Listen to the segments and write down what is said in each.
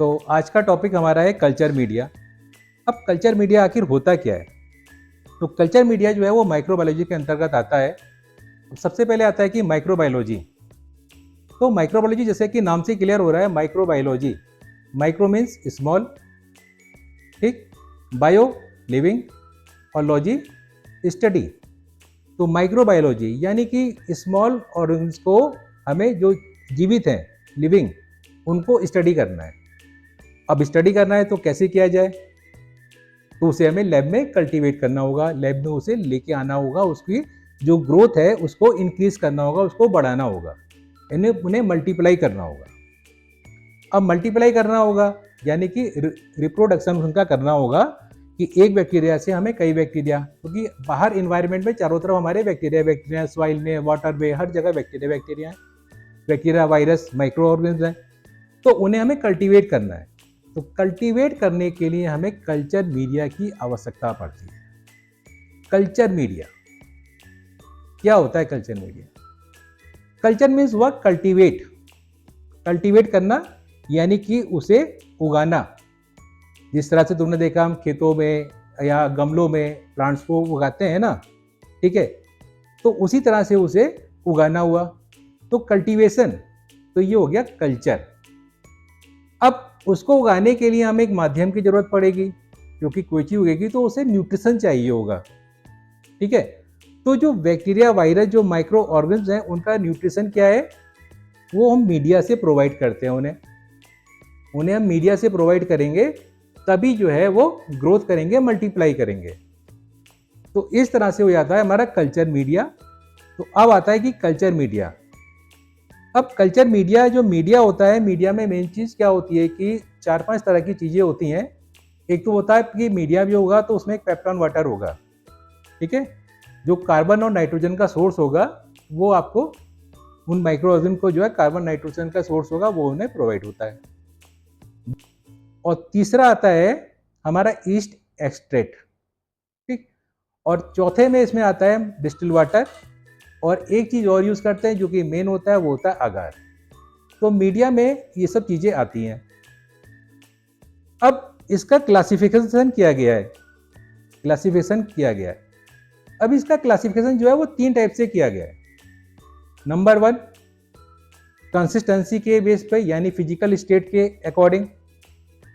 तो आज का टॉपिक हमारा है कल्चर मीडिया। अब कल्चर मीडिया आखिर होता क्या है? तो कल्चर मीडिया जो है वो माइक्रोबायोलॉजी के अंतर्गत आता है। सबसे पहले आता है कि माइक्रोबायोलॉजी। तो माइक्रोबायोलॉजी जैसे कि नाम से क्लियर हो रहा है, माइक्रोबायोलॉजी। माइक्रो मीन्स स्मॉल, ठीक, बायो लिविंग और लॉजी स्टडी। तो माइक्रोबायोलॉजी यानी कि स्मॉल ऑर्गेनिज्म को हमें जो जीवित हैं, लिविंग, उनको स्टडी करना है। अब स्टडी करना है तो कैसे किया जाए? तो उसे हमें लैब में कल्टीवेट करना होगा, लैब में उसे लेके आना होगा, उसकी जो ग्रोथ है उसको इंक्रीज करना होगा, उसको बढ़ाना होगा, उन्हें मल्टीप्लाई करना होगा। अब मल्टीप्लाई करना होगा यानी कि रिप्रोडक्शन उनका करना होगा कि एक बैक्टीरिया से हमें कई बैक्टीरिया, क्योंकि बाहर इन्वायरमेंट में चारों तरफ हमारे बैक्टीरिया सॉइल में, वाटर में, हर जगह बैक्टीरिया है, बैक्टीरिया, वायरस, माइक्रो ऑर्गेनिज्म है, तो उन्हें हमें कल्टीवेट करना है। तो कल्टीवेट करने के लिए हमें कल्चर मीडिया की आवश्यकता पड़ती है। कल्चर मीडिया क्या होता है? कल्चर मीडिया, कल्चर मीन्स हुआ कल्टीवेट, कल्टीवेट करना यानी कि उसे उगाना। जिस तरह से तुमने देखा हम खेतों में या गमलों में प्लांट्स को उगाते हैं ना, ठीक है, तो उसी तरह से उसे उगाना हुआ। तो कल्टीवेशन, तो ये हो गया कल्चर। अब उसको उगाने के लिए हमें एक माध्यम की जरूरत पड़ेगी, क्योंकि कोई चीज उगेगी तो उसे न्यूट्रिशन चाहिए होगा, ठीक है। तो जो बैक्टीरिया, वायरस, जो माइक्रो ऑर्गेनिज्म हैं, उनका न्यूट्रिशन क्या है? वो हम मीडिया से प्रोवाइड करते हैं। उन्हें हम मीडिया से प्रोवाइड करेंगे, तभी जो है वो ग्रोथ करेंगे, मल्टीप्लाई करेंगे। तो इस तरह से हो जाता है हमारा कल्चर मीडिया। तो अब आता है कि कल्चर मीडिया। अब कल्चर मीडिया, जो मीडिया होता है, मीडिया में मेन चीज़ क्या होती है कि 4-5 तरह की चीज़ें होती हैं। एक तो होता है कि मीडिया भी होगा तो उसमें एक पेप्टॉन वाटर होगा, ठीक है, जो कार्बन और नाइट्रोजन का सोर्स होगा, वो आपको उन माइक्रो ऑर्गेनिज्म को जो है कार्बन नाइट्रोजन का सोर्स होगा, वो उन्हें प्रोवाइड होता है। और तीसरा आता है हमारा ईस्ट एक्सट्रैक्ट, ठीक। और चौथे में इसमें आता है डिस्टिल वाटर, और एक चीज और यूज करते हैं जो कि मेन होता है, वो होता है अगार। तो मीडिया में ये सब चीजें आती हैं। अब इसका क्लासिफिकेशन किया गया है, अब इसका क्लासिफिकेशन जो है वो 3 टाइप से किया गया है। नंबर 1, कंसिस्टेंसी के बेस पे यानी फिजिकल स्टेट के अकॉर्डिंग।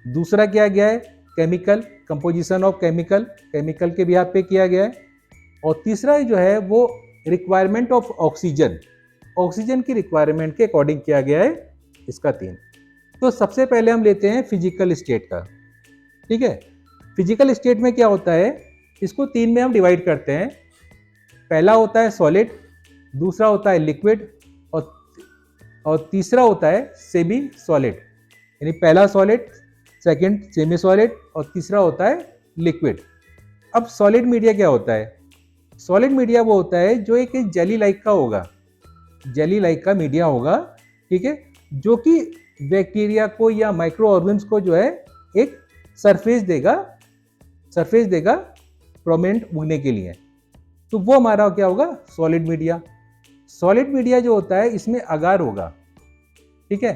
दूसरा किया गया है केमिकल, कंपोजिशन ऑफ केमिकल के बिहाफ पे किया गया है। और तीसरा जो है वो रिक्वायरमेंट ऑफ ऑक्सीजन की रिक्वायरमेंट के अकॉर्डिंग किया गया है। इसका 3। तो सबसे पहले हम लेते हैं फिजिकल स्टेट का, ठीक है। फिजिकल स्टेट में क्या होता है, इसको 3 में हम डिवाइड करते हैं। पहला होता है सॉलिड, दूसरा होता है लिक्विड, और तीसरा होता है सेमी सॉलिड। यानी पहला सॉलिड, सेकंड सेमी सॉलिड, और तीसरा होता है लिक्विड। अब सॉलिड मीडिया क्या होता है? सॉलिड मीडिया वो होता है जो एक जेली लाइक का होगा, जेली लाइक का मीडिया होगा, ठीक है, जो कि बैक्टीरिया को या माइक्रो ऑर्गेनिज्म को जो है एक सरफेस देगा प्रोमिनेंट उगने के लिए। तो वो हमारा क्या होगा? Solid media. सॉलिड मीडिया जो होता है इसमें अगार होगा, ठीक है,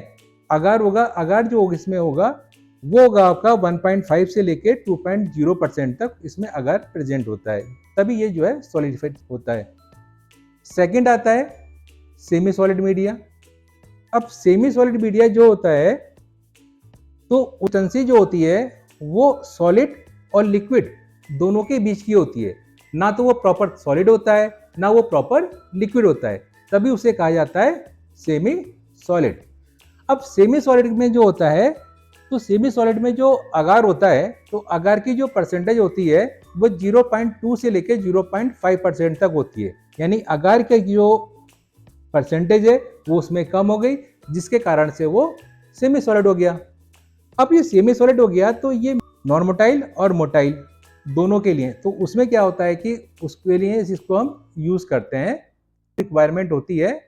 अगार होगा। अगार जो इसमें होगा वो होगा आपका 1.5 से लेके 2.0% तक इसमें अगार प्रेजेंट होता है, तभी ये जो है सॉलिडिफाइड होता है। सेकंड आता है सेमी सॉलिड मीडिया। अब सेमी सॉलिड मीडिया जो होता है, तो कंसिस्टेंसी जो होती है वो सॉलिड और लिक्विड दोनों के बीच की होती है, ना तो वो प्रॉपर सॉलिड होता है ना वो प्रॉपर लिक्विड होता है, तभी उसे कहा जाता है सेमी सॉलिड। अब सेमी सॉलिड में जो होता है, तो सेमी सॉलिड में जो अगार होता है, तो अगार की जो परसेंटेज होती है वो 0.2 से लेकर 0.5% तक होती है। यानी अगार की जो परसेंटेज है वो उसमें कम हो गई, जिसके कारण से वो सेमी सॉलिड हो गया। अब ये सेमी सॉलिड हो गया तो ये नॉन मोटाइल और मोटाइल दोनों के लिए, तो उसमें क्या होता है कि उसके लिए इसको हम यूज करते हैं, रिक्वायरमेंट होती है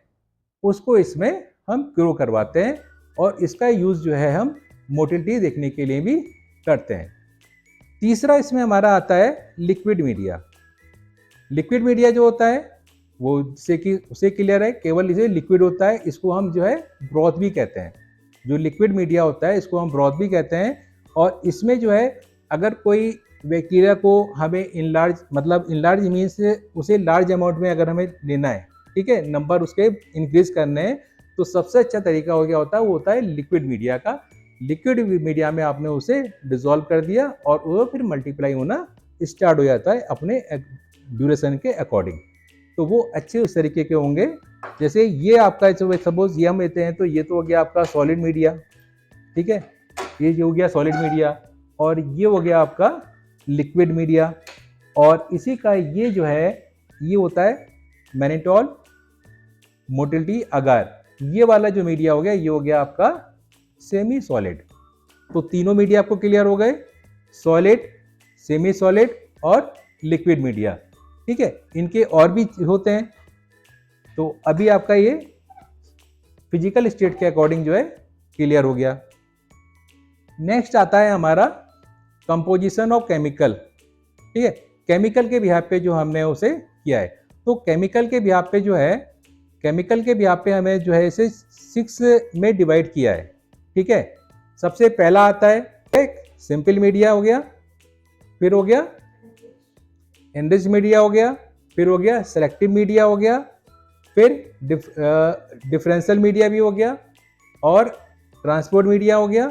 उसको इसमें हम ग्रो करवाते हैं, और इसका यूज जो है हम मोटिलिटी देखने के लिए भी करते हैं। तीसरा इसमें हमारा आता है लिक्विड मीडिया। लिक्विड मीडिया जो होता है वो जिससे कि उसे क्लियर है, केवल इसे लिक्विड होता है, इसको हम जो है ब्रॉथ भी कहते हैं। जो लिक्विड मीडिया होता है इसको हम ब्रॉथ भी कहते हैं। और इसमें जो है अगर कोई बैक्टीरिया को हमें इनलार्ज, मतलब इनलार्ज मीन्स उसे लार्ज अमाउंट में अगर हमें लेना है, ठीक है, नंबर उसके इंक्रीज करने हैं, तो सबसे अच्छा तरीका हो गया होता है वो होता है लिक्विड मीडिया का। लिक्विड मीडिया में आपने उसे डिसॉल्व कर दिया और वो फिर मल्टीप्लाई होना स्टार्ट हो जाता है अपने ड्यूरेशन के अकॉर्डिंग। तो वो अच्छे उस तरीके के होंगे। जैसे ये आपका सपोज ये हम लेते हैं तो ये तो हो गया आपका सॉलिड मीडिया, ठीक है, ये जो हो गया सॉलिड मीडिया, और ये हो गया आपका लिक्विड मीडिया। और इसी का ये जो है ये होता है मैनिटोल, मोटिलिटी, अगार, ये वाला जो मीडिया हो गया ये हो गया आपका सेमी सॉलिड। तो तीनों मीडिया आपको क्लियर हो गए, सॉलिड, सेमी सॉलिड और लिक्विड मीडिया, ठीक है। इनके और भी होते हैं। तो अभी आपका ये फिजिकल स्टेट के अकॉर्डिंग जो है क्लियर हो गया। नेक्स्ट आता है हमारा कंपोजिशन ऑफ केमिकल, ठीक है। केमिकल के बिहाफ पे जो हमने उसे किया है, तो केमिकल के बिहाफ पे जो है, केमिकल के बिहाफ पे हमें जो है इसे 6 में डिवाइड किया है, ठीक है। सबसे पहला आता है एक सिंपल मीडिया हो गया, फिर हो गया एनरिच्ड मीडिया हो गया, फिर हो गया सेलेक्टिव मीडिया हो गया, फिर डिफरेंशियल मीडिया भी हो गया और ट्रांसपोर्ट मीडिया हो गया।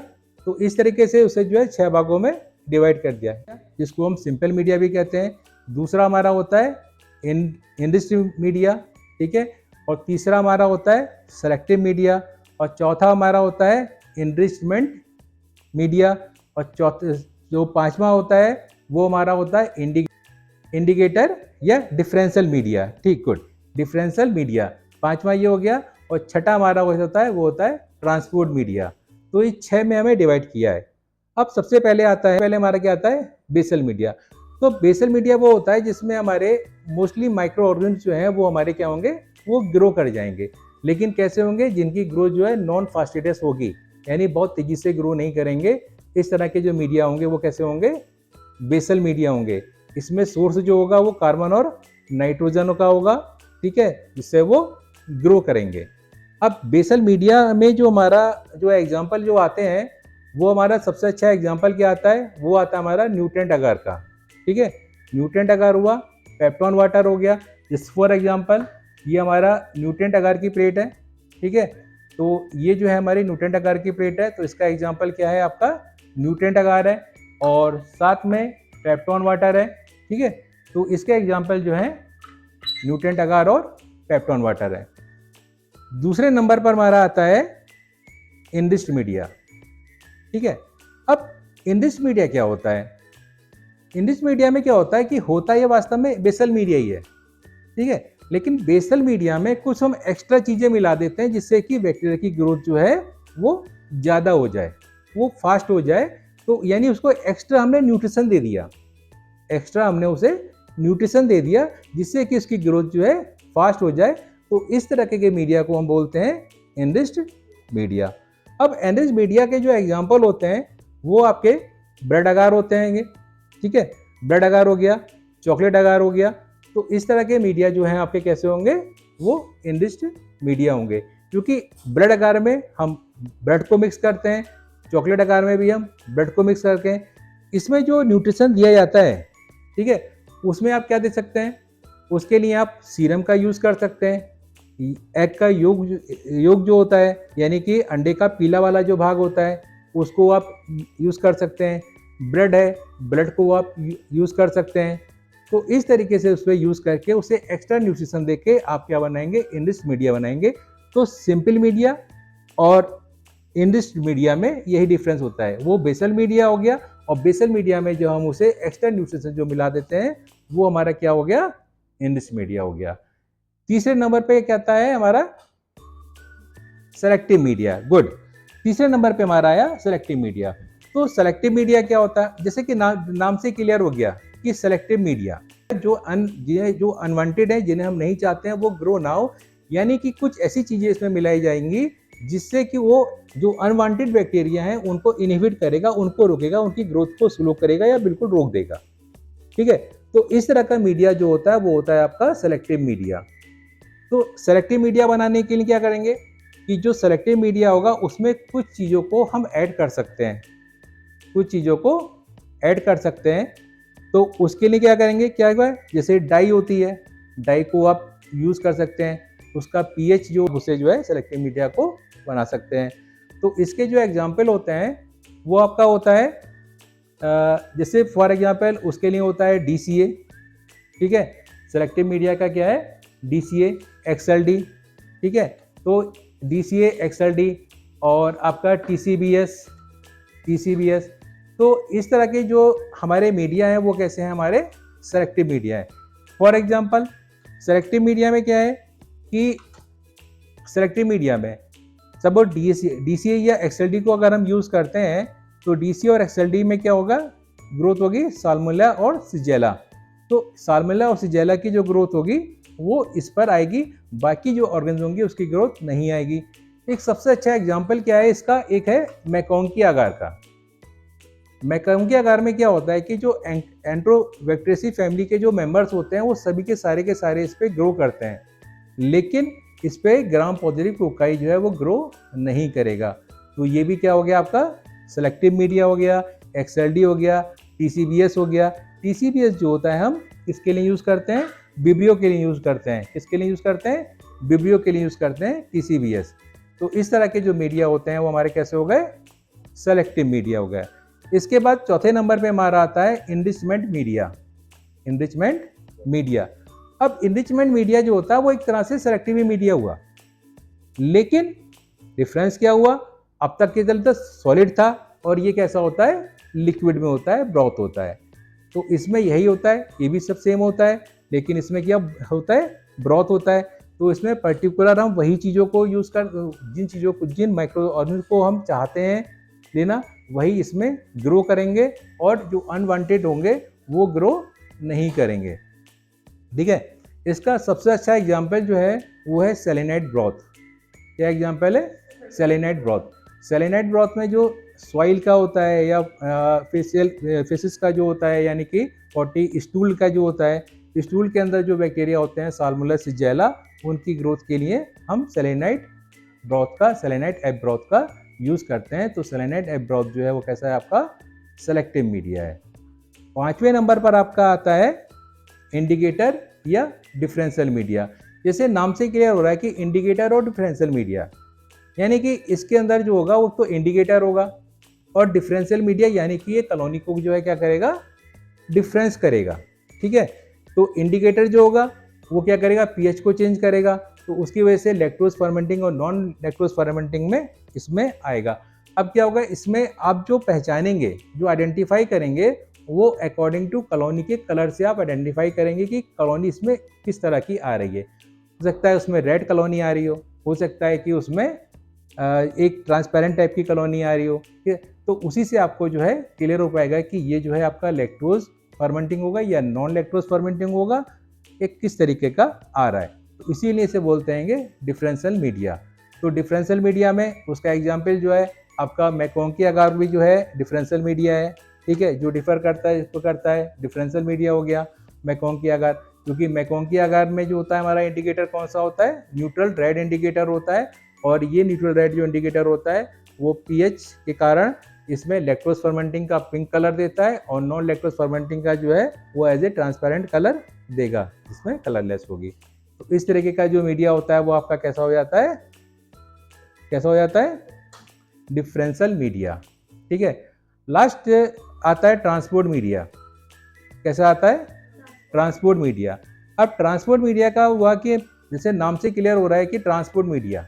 तो इस तरीके से उसे जो है 6 भागों में डिवाइड कर दिया है, जिसको हम सिंपल मीडिया भी कहते हैं। दूसरा हमारा होता है एनरिच्ड मीडिया, ठीक है, और तीसरा हमारा होता है सेलेक्टिव मीडिया, और चौथा हमारा होता है एनरिचमेंट मीडिया, और जो पांचवा होता है वो हमारा होता है इंडिकेटर या डिफरेंशियल मीडिया, ठीक, गुड, डिफरेंशियल मीडिया, पांचवा ये हो गया। और छठा हमारा होता है वो होता है ट्रांसपोर्ट मीडिया। तो इस 6 में हमें डिवाइड किया है। अब सबसे पहले आता है, पहले हमारा क्या आता है बेसल मीडिया। तो बेसल मीडिया वो होता है जिसमें हमारे मोस्टली माइक्रो ऑर्गेनिज्म जो हैं वो हमारे क्या होंगे, वो ग्रो कर जाएंगे। लेकिन कैसे होंगे, जिनकी ग्रोथ जो है नॉन फास्टिडियस होगी, यानी बहुत तेजी से ग्रो नहीं करेंगे। इस तरह के जो मीडिया होंगे वो कैसे होंगे, बेसल मीडिया होंगे। इसमें सोर्स जो होगा वो कार्बन और नाइट्रोजन का होगा, ठीक है, जिससे वो ग्रो करेंगे। अब बेसल मीडिया में जो हमारा जो एग्जाम्पल जो आते हैं, वो हमारा सबसे अच्छा एग्जाम्पल क्या आता है, वो आता है हमारा न्यूट्रेंट अगार का, ठीक है। न्यूट्रेंट अगार हुआ, पेप्टॉन वाटर हो गया, जिस फॉर एग्जाम्पल ये हमारा न्यूट्रेंट अगार की प्लेट है, ठीक है। तो ये जो है हमारी न्यूट्रेंट अगार की प्लेट है, तो इसका एग्जाम्पल क्या है आपका न्यूट्रेंट अगार है, और साथ में पेप्टॉन वाटर है, ठीक है। तो इसके एग्जाम्पल जो है न्यूट्रेंट अगार और पेप्टॉन वाटर है। दूसरे नंबर पर हमारा आता है एनरिच्ड मीडिया, ठीक है। अब एनरिच्ड मीडिया क्या होता है, एनरिच्ड मीडिया में क्या होता है कि होता है वास्तव में बेसल मीडिया ही है, ठीक है, लेकिन बेसल मीडिया में कुछ हम एक्स्ट्रा चीजें मिला देते हैं जिससे कि बैक्टीरिया की ग्रोथ जो है वो ज्यादा हो जाए, वो फास्ट हो जाए। तो यानी उसको एक्स्ट्रा हमने न्यूट्रिशन दे दिया, एक्स्ट्रा हमने उसे न्यूट्रिशन दे दिया जिससे कि उसकी ग्रोथ जो है फास्ट हो जाए। तो इस तरह के मीडिया को हम बोलते हैं एनरिच्ड मीडिया। अब एनरिच्ड मीडिया के जो एग्जांपल होते हैं वो आपके ब्रेड अगार होते हैं, ठीक है, ब्रेड अगार हो गया, चॉकलेट अगार हो गया। तो इस तरह के मीडिया जो हैं आपके कैसे होंगे, वो एनरिच्ड मीडिया होंगे, क्योंकि ब्रेड अगार में हम ब्रेड को मिक्स करते हैं, चॉकलेट अगार में भी हम ब्रेड को मिक्स करके हैं। इसमें जो न्यूट्रिशन दिया जाता है, ठीक है, उसमें आप क्या दे सकते हैं, उसके लिए आप सीरम का यूज़ कर सकते हैं, एग का योग जो होता है, यानी कि अंडे का पीला वाला जो भाग होता है उसको आप यूज़ कर सकते हैं। ब्रेड है, ब्रेड को आप यूज़ कर सकते हैं। तो इस तरीके से उस पर यूज़ करके उसे एक्स्ट्रा न्यूट्रिशन देके आप क्या बनाएंगे, एनरिच्ड मीडिया बनाएंगे। तो सिंपल मीडिया और एनरिच्ड मीडिया में यही डिफरेंस होता है, वो बेसल मीडिया हो गया, और बेसल मीडिया में जो हम उसे एक्स्ट्रा न्यूट्रिशन जो मिला देते हैं वो हमारा क्या हो गया, एनरिच्ड मीडिया हो गया। तीसरे नंबर पे क्या आता है हमारा सेलेक्टिव मीडिया, गुड, तीसरे नंबर पे हमारा आया सेलेक्टिव मीडिया। तो सेलेक्टिव मीडिया क्या होता है, जैसे कि नाम से क्लियर हो गया कि सेलेक्टिव मीडिया जो अनवांटेड है, जिन्हें हम नहीं चाहते हैं वो ग्रो ना हो, यानी कि कुछ ऐसी चीजें इसमें मिलाई जाएंगी जिससे कि वो जो अनवांटेड बैक्टीरिया हैं उनको इनहिबिट करेगा, उनको रोकेगा, उनकी ग्रोथ को स्लो करेगा या बिल्कुल रोक देगा, ठीक है। तो इस तरह का मीडिया जो होता है वो होता है आपका सेलेक्टिव मीडिया। तो सेलेक्टिव मीडिया बनाने के लिए क्या करेंगे, कि जो सेलेक्टिव मीडिया होगा उसमें कुछ चीज़ों को हम ऐड कर सकते हैं, कुछ चीज़ों को ऐड कर सकते हैं। तो उसके लिए क्या करेंगे, क्या होगा, जैसे डाई होती है, डाई को आप यूज़ कर सकते हैं, उसका पीएच जो उसे जो है सेलेक्टिव मीडिया को बना सकते हैं। तो इसके जो एग्जाम्पल होते हैं वो आपका होता है जैसे फॉर एग्जाम्पल उसके लिए होता है DCA, ठीक है, सेलेक्टिव मीडिया का क्या है DCA, XLD, ठीक है, तो DCA, XLD और आपका TCBS। तो इस तरह के जो हमारे मीडिया हैं वो कैसे हैं, हमारे सेलेक्टिव मीडिया है। फॉर एग्जांपल सेलेक्टिव मीडिया में क्या है कि सेलेक्टिव मीडिया में सपोज DCA या XLD को अगर हम यूज़ करते हैं तो DCA और XLD में क्या होगा, ग्रोथ होगी साल्मोनेला और शिगेल्ला। तो साल्मोनेला और शिगेल्ला की जो ग्रोथ होगी वो इस पर आएगी, बाकी जो ऑर्गन्स होंगे उसकी ग्रोथ नहीं आएगी। एक सबसे अच्छा एग्जाम्पल क्या है इसका, एक है मैकोंकी अगार का। मैकोंकी अगार में क्या होता है कि जो एंट्रोबैक्टेरियसी फैमिली के जो मेंबर्स होते हैं वो सभी के सारे इस पे ग्रो करते हैं, लेकिन इस पे ग्राम पॉजिटिव कोकाई जो है वो ग्रो नहीं करेगा। तो ये भी क्या हो गया, आपका सेलेक्टिव मीडिया हो गया, XLD हो गया, TCBS हो गया। TCBS जो होता है हम किसके लिए यूज़ करते हैं, विब्रियो के लिए यूज़ करते हैं। किसके लिए यूज़ करते हैं, विब्रियो के लिए यूज़ करते हैं TCBS। तो इस तरह के जो मीडिया होते हैं वो हमारे कैसे हो गए, सेलेक्टिव मीडिया हो गए। इसके बाद चौथे नंबर पे हमारा आता है इनरिचमेंट मीडिया। इनरिचमेंट मीडिया, अब इनरिचमेंट मीडिया जो होता है वो एक तरह से सेलेक्टिव मीडिया हुआ, लेकिन डिफरेंस क्या हुआ, अब तक के चलते सॉलिड था और ये कैसा होता है, लिक्विड में होता है, ब्रॉथ होता है। तो इसमें यही होता है, ये भी सब सेम होता है, लेकिन इसमें क्या होता है, ब्रॉथ होता है। तो इसमें पर्टिकुलर हम वही चीज़ों को यूज़ कर, जिन माइक्रो ऑर्गेनिज्म को हम चाहते हैं लेना, वही इसमें ग्रो करेंगे और जो अनवांटेड होंगे वो ग्रो नहीं करेंगे, ठीक है। इसका सबसे अच्छा एग्जाम्पल जो है वो है सेलेनाइट ब्रॉथ। क्या एग्जाम्पल है, सेलेनाइट ब्रॉथ। सेलेनाइट ब्रॉथ में जो सॉइल का होता है या फेसिस का जो होता है, यानी कि पॉटी स्टूल का जो होता है, स्टूल के अंदर जो बैक्टीरिया होते हैं साल्मोनेला शिगेल्ला, उनकी ग्रोथ के लिए हम सेलेनाइट ब्रॉथ का, सेलेनाइट एग ब्रॉथ का यूज़ करते हैं। तो सेलेनाइट एग ब्रॉथ जो है वो कैसा है, आपका सेलेक्टिव मीडिया है। पांचवें नंबर पर आपका आता है इंडिकेटर या डिफरेंशियल मीडिया। जैसे नाम से क्लियर हो रहा है कि इंडिकेटर और डिफरेंशियल मीडिया, यानी कि इसके अंदर जो होगा वो तो इंडिकेटर होगा, और डिफरेंशियल मीडिया यानी कि ये कॉलोनी को जो है क्या करेगा, डिफरेंस करेगा, ठीक है। तो इंडिकेटर जो होगा वो क्या करेगा, पीएच को चेंज करेगा, तो उसकी वजह से लैक्टोज फर्मेंटिंग और नॉन लैक्टोज फर्मेंटिंग में इसमें आएगा। अब क्या होगा, इसमें आप जो पहचानेंगे, जो आइडेंटिफाई करेंगे, वो अकॉर्डिंग टू कॉलोनी के कलर से आप आइडेंटिफाई करेंगे कि कॉलोनी इसमें किस तरह की आ रही है। हो सकता है उसमें रेड कॉलोनी आ रही हो सकता है कि उसमें एक ट्रांसपेरेंट टाइप की कॉलोनी आ रही हो, ठीक है। तो उसी से आपको जो है क्लियर हो पाएगा कि ये जो है आपका लैक्टोज फर्मेंटिंग होगा या नॉन लैक्टोज फर्मेंटिंग होगा, एक किस तरीके का आ रहा है। तो इसीलिए इसे बोलते हैं डिफरेंशियल मीडिया। तो डिफरेंशियल मीडिया में उसका एग्जाम्पल जो है आपका मैकोंकी अगार भी जो है डिफरेंशियल मीडिया है, ठीक है, जो डिफर करता है इसको करता है डिफरेंशियल मीडिया हो गया मैकोंकी अगार। क्योंकि मैकोंकी अगार में जो होता है हमारा इंडिकेटर कौन सा होता है, न्यूट्रल रेड इंडिकेटर होता है, और ये न्यूट्रल रेड जो इंडिकेटर होता है वो पीएच के कारण इसमें लैक्टोज फर्मेंटिंग का पिंक कलर देता है, और नॉन लैक्टोज फर्मेंटिंग का जो है वो एज ए ट्रांसपेरेंट कलर देगा, जिसमें कलरलेस होगी। तो इस तरीके का जो मीडिया होता है वो आपका कैसा हो जाता है, कैसा हो जाता है, डिफरेंशियल मीडिया, ठीक है। लास्ट आता है ट्रांसपोर्ट मीडिया। कैसा आता है, ट्रांसपोर्ट मीडिया। अब ट्रांसपोर्ट मीडिया का हुआ कि जैसे नाम से क्लियर हो रहा है कि ट्रांसपोर्ट मीडिया,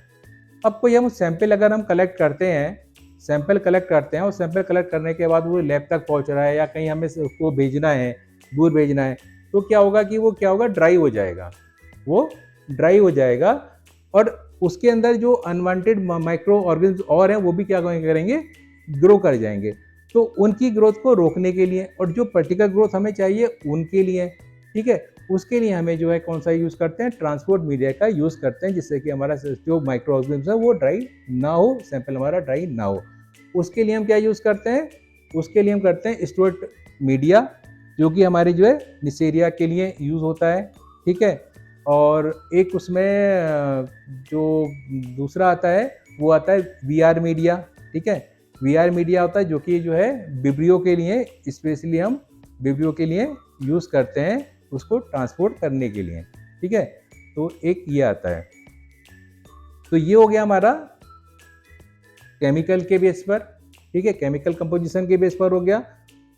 अब कोई हम सैंपल अगर हम कलेक्ट करते हैं, सैंपल कलेक्ट करते हैं और सैंपल कलेक्ट करने के बाद वो लैब तक पहुंच रहा है या कहीं हमें उसको भेजना है, दूर भेजना है, तो क्या होगा कि वो क्या होगा, ड्राई हो जाएगा, वो ड्राई हो जाएगा, और उसके अंदर जो अनवांटेड माइक्रो ऑर्गेनिज्म और हैं वो भी क्या करेंगे, ग्रो कर जाएंगे। तो उनकी ग्रोथ को रोकने के लिए और जो पर्टिकुलर ग्रोथ हमें चाहिए उनके लिए, ठीक है, उसके लिए हमें जो है कौन सा यूज़ करते हैं, ट्रांसपोर्ट मीडिया का यूज़ करते हैं, जिससे कि हमारा जो माइक्रो ऑर्गेनिज्म है वो ड्राई ना हो, सैंपल हमारा ड्राई ना हो। उसके लिए हम क्या यूज़ करते हैं, उसके लिए हम करते हैं स्टोर्ड मीडिया, जो कि हमारे जो है निसेरिया के लिए यूज़ होता है, ठीक है। और एक उसमें जो दूसरा आता है वो आता है वीआर मीडिया, ठीक है। वीआर मीडिया होता है जो कि जो है विब्रियो के लिए, स्पेशली हम विब्रियो के लिए यूज़ करते हैं उसको ट्रांसपोर्ट करने के लिए, ठीक है। तो एक ये आता है। तो ये हो गया हमारा केमिकल के बेस पर, ठीक है, केमिकल कंपोजिशन के बेस पर हो गया।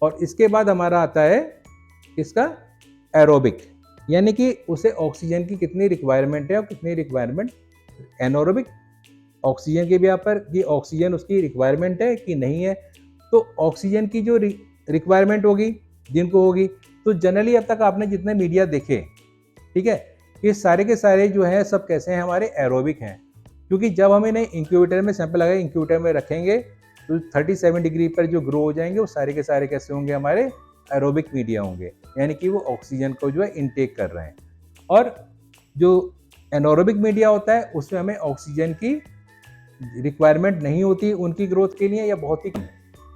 और इसके बाद हमारा आता है इसका एरोबिक, यानी कि उसे ऑक्सीजन की कितनी रिक्वायरमेंट है और कितनी रिक्वायरमेंट एनोरोबिक, ऑक्सीजन के भी यहाँ पर कि ऑक्सीजन उसकी रिक्वायरमेंट है कि नहीं है। तो ऑक्सीजन की जो रिक्वायरमेंट होगी जिनको होगी, तो जनरली अब तक आपने जितने मीडिया देखे, ठीक है, ये सारे के सारे जो हैं सब कैसे हैं, हमारे एरोबिक हैं। क्योंकि जब हम इन्हें इंक्यूबेटर में सैंपल लगाए, इंक्यूबेटर में रखेंगे तो 37 डिग्री पर जो ग्रो हो जाएंगे वो सारे के सारे कैसे होंगे, हमारे एरोबिक मीडिया होंगे, यानी कि वो ऑक्सीजन को जो है इनटेक कर रहे हैं। और जो एनोरोबिक मीडिया होता है उसमें हमें ऑक्सीजन की रिक्वायरमेंट नहीं होती उनकी ग्रोथ के लिए, या बहुत ही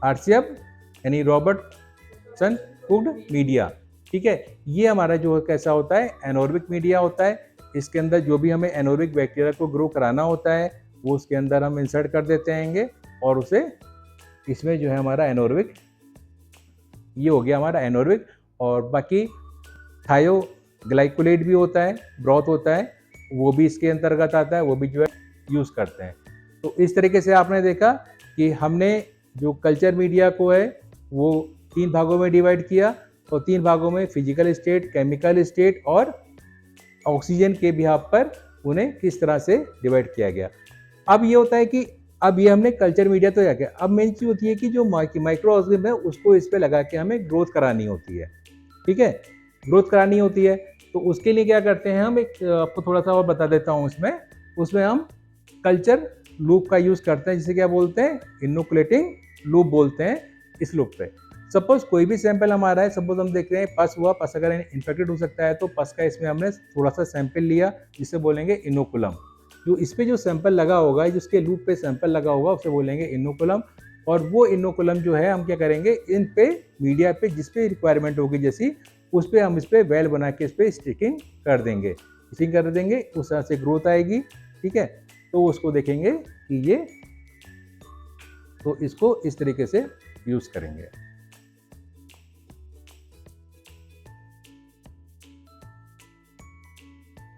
आरसीएफ यानी रॉबर्टसन कुक्ड मीडिया, ठीक है। ये हमारा जो कैसा होता है, एनोरोबिक मीडिया होता है। इसके अंदर जो भी हमें एनोरोबिक बैक्टीरिया को ग्रो कराना होता है वो उसके अंदर हम इंसर्ट कर देते हैं और उसे इसमें जो है हमारा एनोरोबिक, ये हो गया हमारा एनोरोबिक। और बाकी थायोग्लाइकोलेट भी होता है, ब्रॉथ होता है, वो भी इसके अंतर्गत आता है, वो भी जो है यूज़ करते हैं। तो इस तरीके से आपने देखा कि हमने जो कल्चर मीडिया को है वो 3 भागों में डिवाइड किया, और 3 भागों में फिजिकल स्टेट, केमिकल स्टेट और ऑक्सीजन के बिहाफ पर उन्हें किस तरह से डिवाइड किया गया। अब ये होता है कि अब ये हमने कल्चर मीडिया तो क्या, अब मेन चीज़ होती है कि जो माइक्रो ऑर्गेनिज्म है उसको इस पे लगा के हमें ग्रोथ करानी होती है, ठीक है, ग्रोथ करानी होती है। तो उसके लिए क्या करते हैं हम, एक आपको थोड़ा सा और बता देता हूँ, उसमें हम कल्चर लूप का यूज़ करते हैं, जिसे क्या बोलते हैं, इनोकुलेटिंग लूप बोलते हैं इस लूप पे। सपोज कोई भी सैंपल हमारा है, सपोज हम देख रहे हैं पस हुआ, पस अगर इन्फेक्टेड हो सकता है तो पस का इसमें हमने थोड़ा सा सैंपल लिया जिसे बोलेंगे इनोकुलम। जो इस पे जो सैंपल लगा होगा, जिसके लूप पे सैंपल लगा होगा उसे बोलेंगे इनोकुलम। और वो इनोकुलम जो है हम क्या करेंगे, इन पे मीडिया पे जिस पे रिक्वायरमेंट होगी जैसी, उस पे हम इस पे वेल बना के इस पे स्टिकिंग कर देंगे, स्टिकिंग कर देंगे, उस तरह से ग्रोथ आएगी, ठीक है। तो उसको देखेंगे कि ये, तो इसको इस तरीके से यूज़ करेंगे।